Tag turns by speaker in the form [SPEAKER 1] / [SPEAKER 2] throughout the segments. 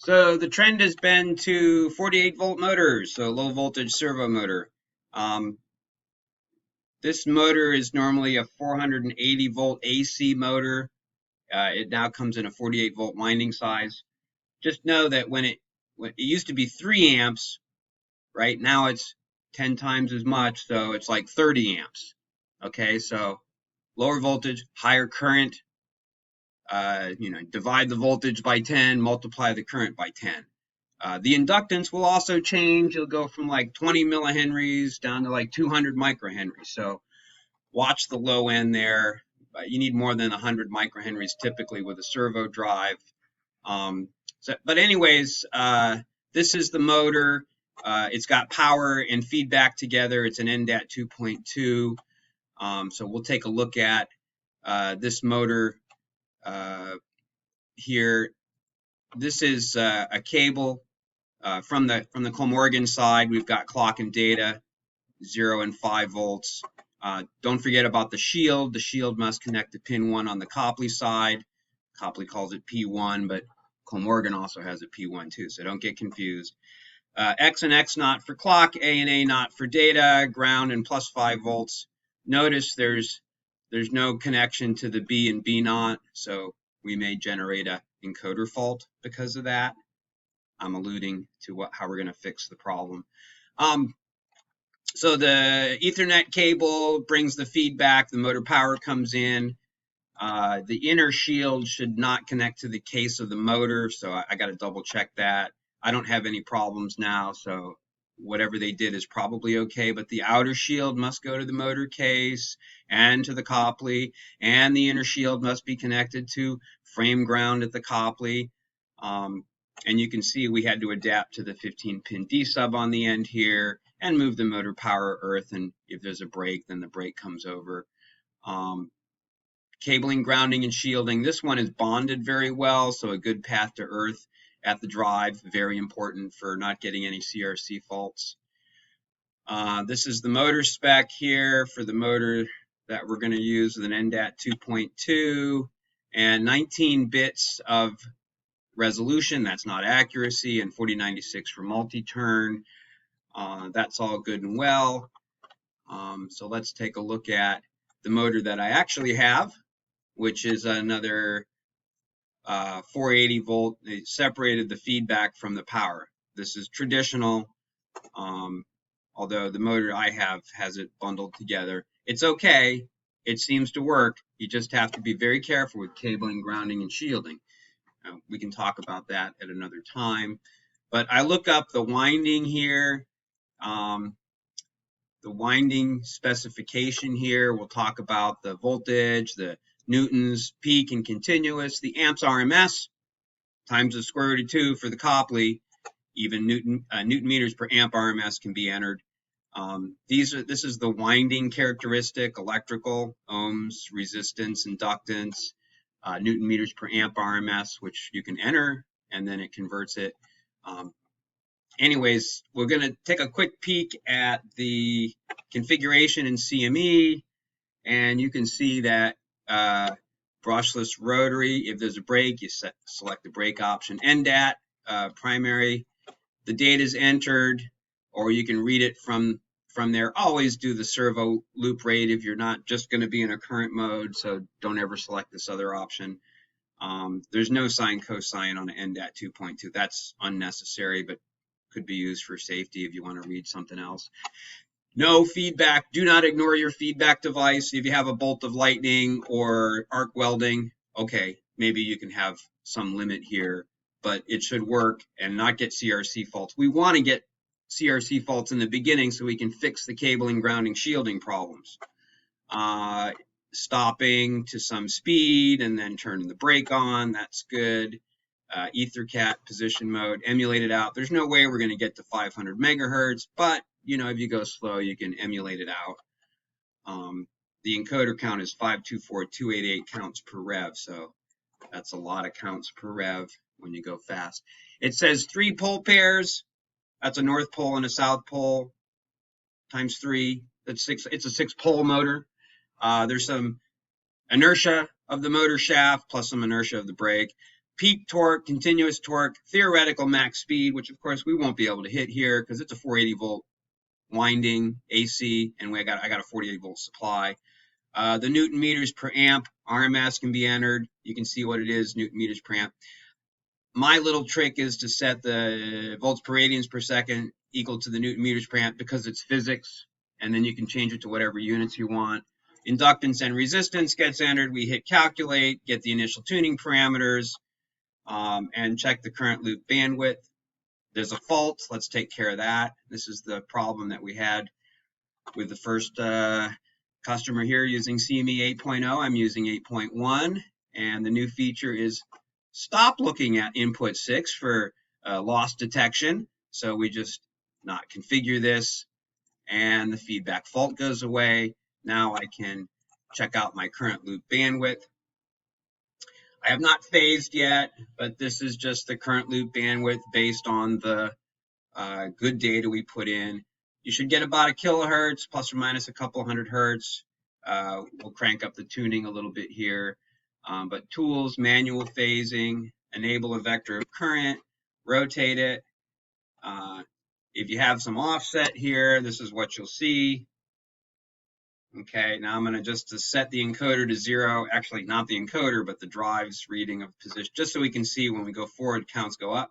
[SPEAKER 1] So the trend has been to 48 volt motors, so low voltage servo motor. Um, this motor is normally a 480 volt AC motor. It now comes in a 48 volt winding size. Just know that when it used to be 3 amps, right now it's 10 times as much, so it's like 30 amps. Okay, so lower voltage, higher current. Divide the voltage by 10, multiply the current by 10. The inductance will also change. It'll go from like 20 millihenries down to like 200 microhenries. So watch the low end there. You need more than 100 microhenries typically with a servo drive. But anyways, this is the motor. It's got power and feedback together. It's an Endat 2.2. So we'll take a look at this motor here. This is a cable from the Kollmorgan side. We've got clock and data, 0 and 5 volts. Don't forget about the shield. The shield must connect to pin 1 on the Copley side. Copley calls it P1, but Kollmorgan also has a P1 too, so don't get confused. X and X naught for clock, A and A naught for data, ground and plus 5 volts. Notice there's no connection to the B and B naught, so we may generate a encoder fault because of that. I'm alluding to how we're going to fix the problem. So the Ethernet cable brings the feedback, the motor power comes in. The inner shield should not connect to the case of the motor, so I got to double check that. I don't have any problems now, so whatever they did is probably okay, but the outer shield must go to the motor case and to the Copley, and the inner shield must be connected to frame ground at the Copley. And you can see we had to adapt to the 15-pin D sub on the end here and move the motor power earth, and if there's a break, then the break comes over. Cabling, grounding, and shielding. This one is bonded very well, so a good path to earth at the drive, very important for not getting any CRC faults. This is the motor spec here for the motor that we're going to use with an Endat 2.2 and 19 bits of resolution. That's not accuracy, and 4096 for multi-turn. That's all good and well. So let's take a look at the motor that I actually have, which is another 480 volt. It separated the feedback from the power. This is traditional, although the motor I have has it bundled together. It's okay. It seems to work. You just have to be very careful with cabling, grounding, and shielding. We can talk about that at another time. But I look up the winding here, the winding specification here. We'll talk about the voltage, the newtons, peak and continuous, the amps RMS, times the square root of 2 for the Copley. Even Newton meters per amp RMS can be entered. This is the winding characteristic, electrical, ohms, resistance, inductance, Newton meters per amp RMS, which you can enter, and then it converts it. Anyways, we're going to take a quick peek at the configuration in CME, and you can see that brushless rotary. If there's a break, you select the break option. Endat, primary. The data is entered, or you can read it from there. Always do the servo loop rate if you're not just going to be in a current mode, so don't ever select this other option. There's no sine cosine on an Endat 2.2. That's unnecessary, but could be used for safety if you want to read something else. No feedback. Do not ignore your feedback device. If you have a bolt of lightning or arc welding, okay, maybe you can have some limit here, but it should work and not get CRC faults. We want to get CRC faults in the beginning so we can fix the cabling, grounding, shielding problems. Stopping to some speed and then turning the brake on, that's good. EtherCAT position mode, emulate it out. There's no way we're going to get to 500 megahertz, but if you go slow, you can emulate it out. The encoder count is 524,288 counts per rev, so that's a lot of counts per rev when you go fast. It says 3 pole pairs. That's a north pole and a south pole times 3. That's 6. It's a 6-pole motor. There's some inertia of the motor shaft plus some inertia of the brake. peak torque, continuous torque, theoretical max speed, which of course we won't be able to hit here because it's a 480 volt winding AC, and I got a 48 volt supply. The Newton meters per amp, RMS can be entered. You can see what it is, Newton meters per amp. My little trick is to set the volts per radians per second equal to the Newton meters per amp because it's physics, and then you can change it to whatever units you want. Inductance and resistance gets entered. We hit calculate, get the initial tuning parameters, and check the current loop bandwidth. There's a fault. Let's take care of that. This is the problem that we had with the first customer here using CME 8.0. I'm using 8.1, and the new feature is stop looking at input 6 for loss detection. So we just not configure this, and the feedback fault goes away. Now I can check out my current loop bandwidth. I have not phased yet, but this is just the current loop bandwidth based on the good data we put in. You should get about a kilohertz, plus or minus a couple hundred hertz. We'll crank up the tuning a little bit here. But tools, manual phasing, enable a vector of current, rotate it. If you have some offset here, this is what you'll see. Okay, now I'm going to just set the encoder to 0. Actually, not the encoder, but the drive's reading of position, just so we can see when we go forward, counts go up.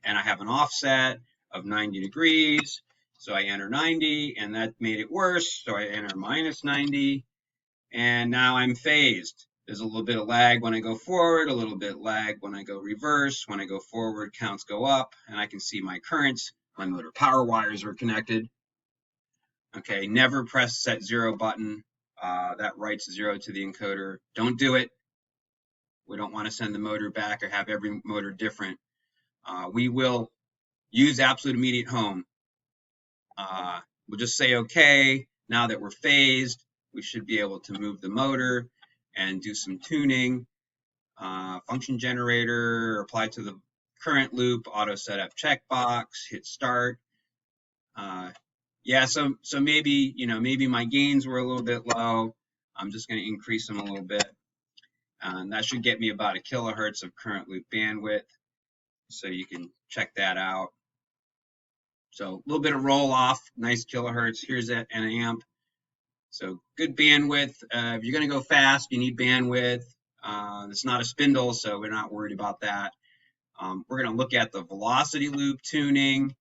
[SPEAKER 1] And I have an offset of 90 degrees. So I enter 90, and that made it worse. So I enter minus 90, and now I'm phased. There's a little bit of lag when I go forward, a little bit lag when I go reverse. When I go forward, counts go up, and I can see my currents. My motor power wires are connected. Okay, never press set 0 button. That writes 0 to the encoder. Don't do it. We don't want to send the motor back or have every motor different. We will use absolute immediate home. We'll just say, okay, now that we're phased, we should be able to move the motor and do some tuning. Function generator, apply to the current loop, auto setup checkbox, hit start. Yeah, so maybe, maybe my gains were a little bit low. I'm just going to increase them a little bit. And that should get me about a kilohertz of current loop bandwidth. So you can check that out. So a little bit of roll off, nice kilohertz. Here's that an amp. So good bandwidth. If you're going to go fast, you need bandwidth. It's not a spindle, so we're not worried about that. We're going to look at the velocity loop tuning.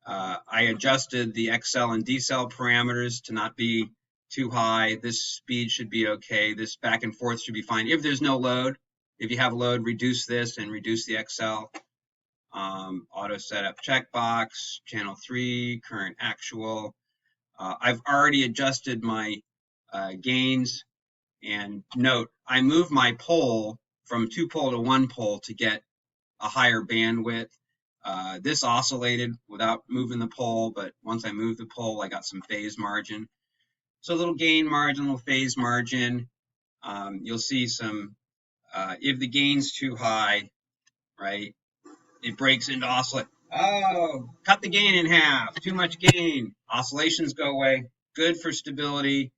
[SPEAKER 1] I adjusted the XL and decel parameters to not be too high. This speed should be okay. This back and forth should be fine. If there's no load, if you have load, reduce this and reduce the XL. Auto setup checkbox, channel 3, current actual. I've already adjusted my gains, and note, I moved my pole from 2-pole to 1-pole to get a higher bandwidth. This oscillated without moving the pole, but once I moved the pole, I got some phase margin. So a little gain margin, a little phase margin. You'll see some, if the gain's too high, right, it breaks into oscillate. Oh, cut the gain in half. Too much gain. Oscillations go away. Good for stability.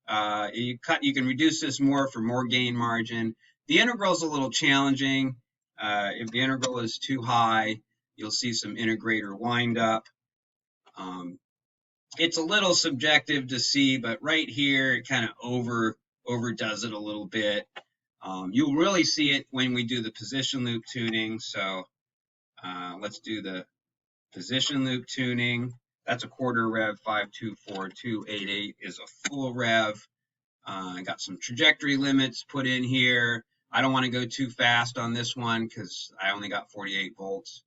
[SPEAKER 1] You can reduce this more for more gain margin. The integral is a little challenging. If the integral is too high, you'll see some integrator wind up. It's a little subjective to see, but right here it kind of overdoes it a little bit. You'll really see it when we do the position loop tuning. So let's do the position loop tuning. That's a quarter rev. 524.288 is a full rev. I got some trajectory limits put in here. I don't want to go too fast on this one because I only got 48 volts.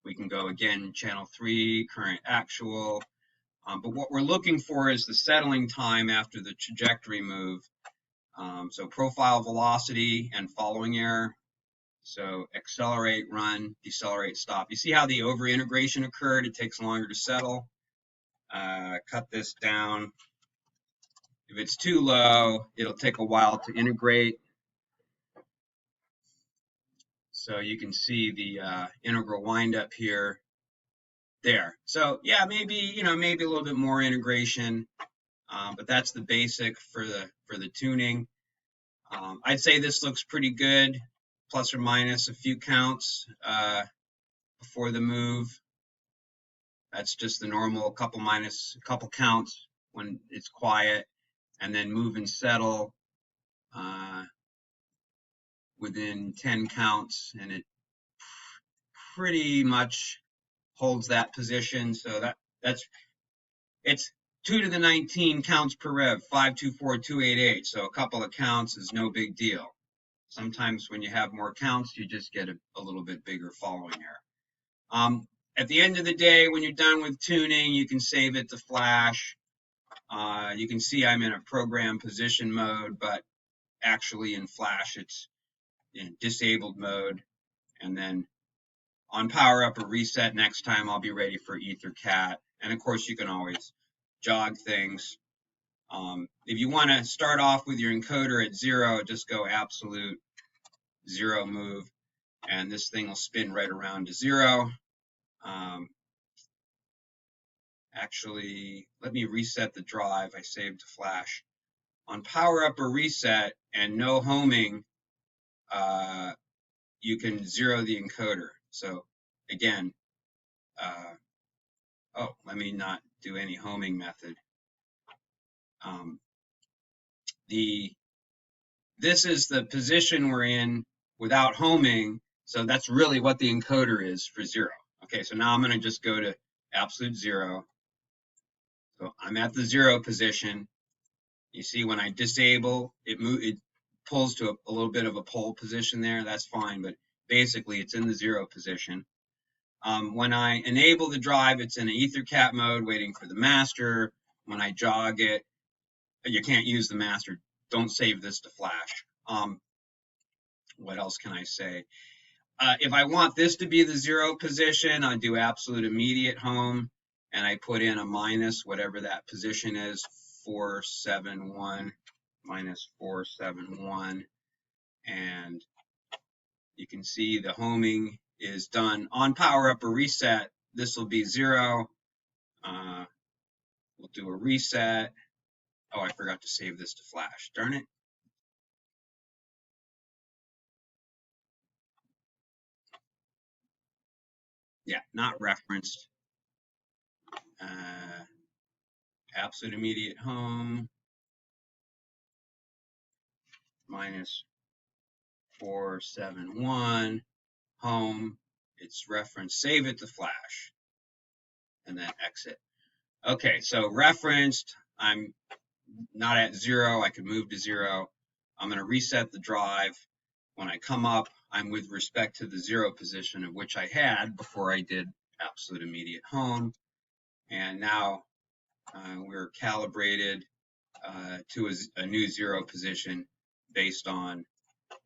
[SPEAKER 1] We can go again, channel 3, current actual. But what we're looking for is the settling time after the trajectory move. So profile velocity and following error. So accelerate, run, decelerate, stop. You see how the over-integration occurred? It takes longer to settle. Cut this down. If it's too low, it'll take a while to integrate. So you can see the integral windup here. There. So yeah, maybe maybe a little bit more integration, but that's the basic for the tuning. I'd say this looks pretty good. plus or minus a few counts before the move. That's just the normal couple counts when it's quiet, and then move and settle within 10 counts, and it pretty much holds that position. So it's 2 to the 19 counts per rev, 524,288. So a couple of counts is no big deal. Sometimes when you have more counts, you just get a little bit bigger following error. At the end of the day, when you're done with tuning, you can save it to flash. You can see I'm in a program position mode, but actually in flash, it's in disabled mode. And then on power up or reset next time, I'll be ready for EtherCAT. And of course, you can always jog things. If you want to start off with your encoder at 0, just go absolute 0 move, and this thing will spin right around to 0. Actually, let me reset the drive. I saved to flash. On power up or reset and no homing, you can 0 the encoder. So again, let me not do any homing method. This is the position we're in without homing, so that's really what the encoder is for 0. Okay, so now I'm going to just go to absolute 0. So I'm at the 0 position. You see when I disable, it pulls to a little bit of a pole position there. That's fine, but basically it's in the 0 position. When I enable the drive, it's in an EtherCAT mode, waiting for the master. When I jog it, you can't use the master. Don't save this to flash. What else can I say? If I want this to be the 0 position, I do absolute immediate home, and I put in a minus whatever that position is, 471 minus 471, and you can see the homing is done on power up or reset. This will be 0. We'll do a reset. Oh, I forgot to save this to flash. Darn it. Yeah, not referenced. Absolute immediate home minus 471 home. It's referenced. Save it to flash and then exit. Okay, so referenced. I'm not at 0. I could move to 0. I'm going to reset the drive. When I come up, I'm with respect to the 0 position of which I had before I did absolute immediate home. And now we're calibrated to a new 0 position based on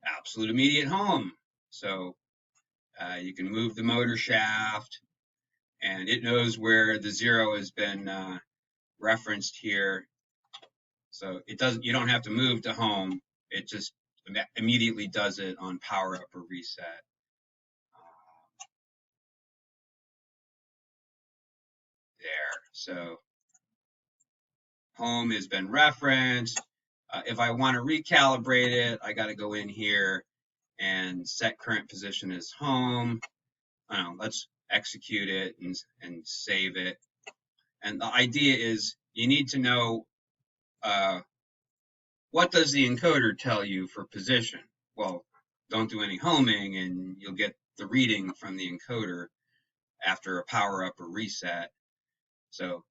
[SPEAKER 1] absolute immediate home. So you can move the motor shaft, and it knows where the 0 has been referenced here. So you don't have to move to home. It just immediately does it on power up or reset. There. So home has been referenced. If I want to recalibrate it, I got to go in here and set current position as home. Let's execute it and save it. And the idea is you need to know what does the encoder tell you for position? Well, don't do any homing and you'll get the reading from the encoder after a power up or reset. So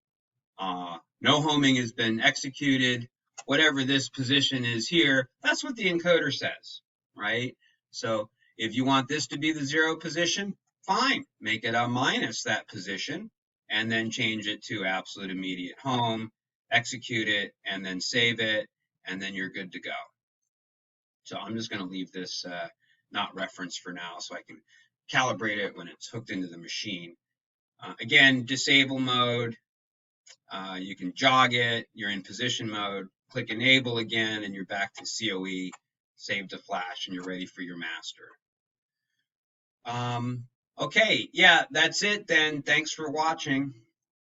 [SPEAKER 1] no homing has been executed. Whatever this position is here, that's what the encoder says, right? So if you want this to be the 0 position, fine, make it a minus that position and then change it to absolute immediate home, execute it, and then save it, and then you're good to go. So I'm just going to leave this not referenced for now so I can calibrate it when it's hooked into the machine. Again, disable mode. You can jog it. You're in position mode. Click enable again, and you're back to COE. Save to flash, and you're ready for your master. Okay, yeah, that's it then. Thanks for watching.